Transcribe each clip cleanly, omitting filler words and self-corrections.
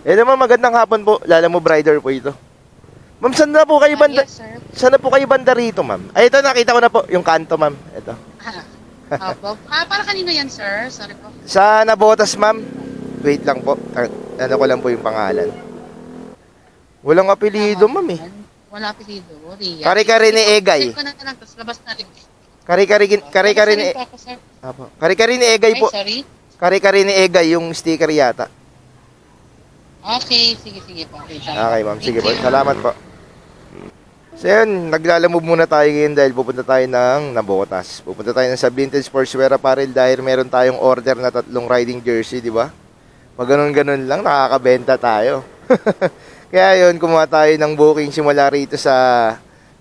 Eh naman, magandang hapon po. Lala mo, Brider po ito. Ma'am, saan na po kayo banda? Yes, sir. Saan na po kayo banda rito, ma'am? Ay, ito, nakita ko na po. Yung kanto, ma'am. Ito. Opo. Para kanino yan, sir? Sorry po. Sa Nabotas, ma'am. Wait lang po. Ano ko lang po yung pangalan. Walang apelido, ma'am eh. Wala apelido. Ria. Kari-kari ni Egay. Check ko na lang, tapos labas na rin. Kari-kari ni... Labas na rin po ako, sir. Apo. Kari-kari ni Egay Ay, po. sorry. Kari-kari ni Egay, yung sticker yata. Okay, sige po. Okay, ma'am. Sige po. Thank you. Salamat po. So yun, naglalamove muna tayo ngayon dahil pupunta tayo ng Nabotas. Pupunta tayo sa Vintage Sportswear Apparel dahil meron tayong order na 3 riding jersey, di ba? Pag ganun-ganun lang, nakakabenta tayo. Kaya yun, kumuha tayo ng booking simula rito sa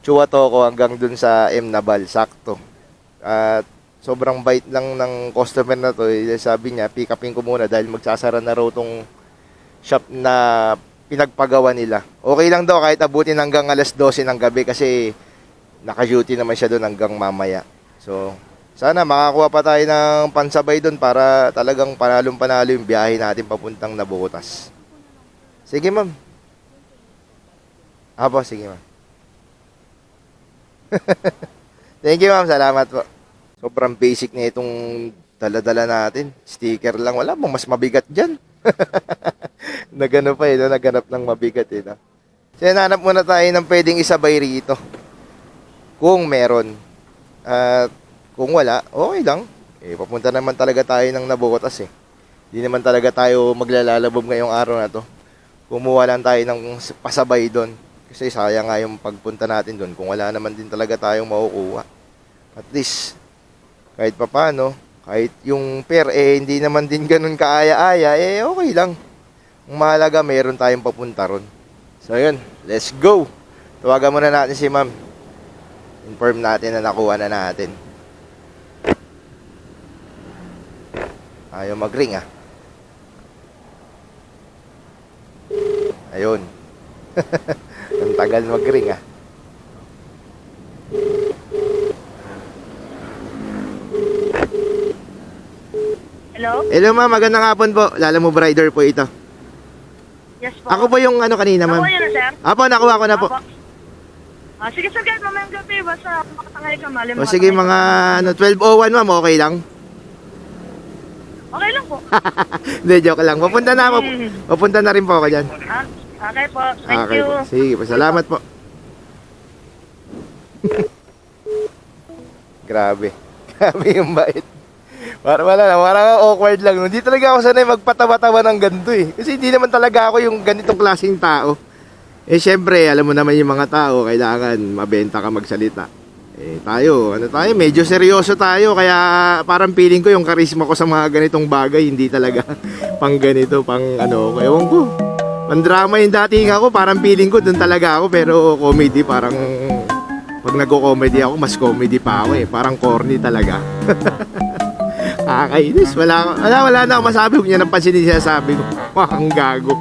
Chuatoco hanggang dun sa M. Nabal, sakto. At sobrang bait lang ng customer na to. Sabi niya, pick upin ko muna dahil magsasara na raw tong shop na pinagpagawa nila. Okay lang daw kahit abutin hanggang alas 12 ng gabi kasi naka-duty naman siya doon hanggang mamaya. So, sana makakuha pa tayo ng pansabay doon para talagang panalong-panalo yung biyahe natin papuntang Nabotas. Sige, ma'am. Apo, sige, ma'am. Thank you, ma'am. Salamat po. Sobrang basic na itong dala-dala natin. Sticker lang. Wala bang mas mabigat dyan? Nagano pa no? Naganap ng mabigat no? So, hanap muna tayo ng pwedeng isabay rito. Kung meron. At kung wala, okay lang. Papunta naman talaga tayo ng Nabotas Hindi naman talaga tayo maglalalabob ngayong araw na to. Kumuha lang tayo ng pasabay doon. Kasi sayang nga yung pagpunta natin doon kung wala naman din talaga tayong makukuha. At least, kahit papano, kahit yung pair, hindi naman din ganun kaaya-aya, okay lang. Ang mahalaga, meron tayong papunta ron. So, yun. Let's go! Tawagan muna natin si ma'am. Inform natin na nakuha na natin. Ayaw mag-ring, Ayun. Ang tagal mag-ring, Hello? Hello ma'am, magandang hapon po. Lala mo, Brider po ito. Yes po. Ako po yung kanina, ma'am. Nakuha yun na, sir? Apo, nakuha ko na po. Apo. Sige, sir, kahit mamayang gabi, basta makatangay ka, mali. O sige, mga 12:01 ma'am, okay lang? Okay lang po. Hindi, joke lang. Papunta na ako. Papunta na rin po ako dyan. Okay po. Thank Okay you. po. Sige po, salamat po. Grabe. Grabe yung bait. Parang wala na, parang awkward lang. Hindi talaga ako sanay magpatawa-tawa ng ganito Kasi hindi naman talaga ako yung ganitong klaseng tao. Syempre, alam mo naman yung mga tao, kailangan mabenta ka magsalita. Tayo, medyo seryoso tayo. Kaya parang feeling ko yung karisma ko sa mga ganitong bagay, hindi talaga pang ganito, ewan ko. Pandrama yung dating ako, parang feeling ko doon talaga ako. Pero comedy, parang pag nagko-comedy ako, mas comedy pa ako Parang corny talaga. Kakainis. Wala na ako masabi. Huwag niya nang pansinin siya sabi ko. Ang gago.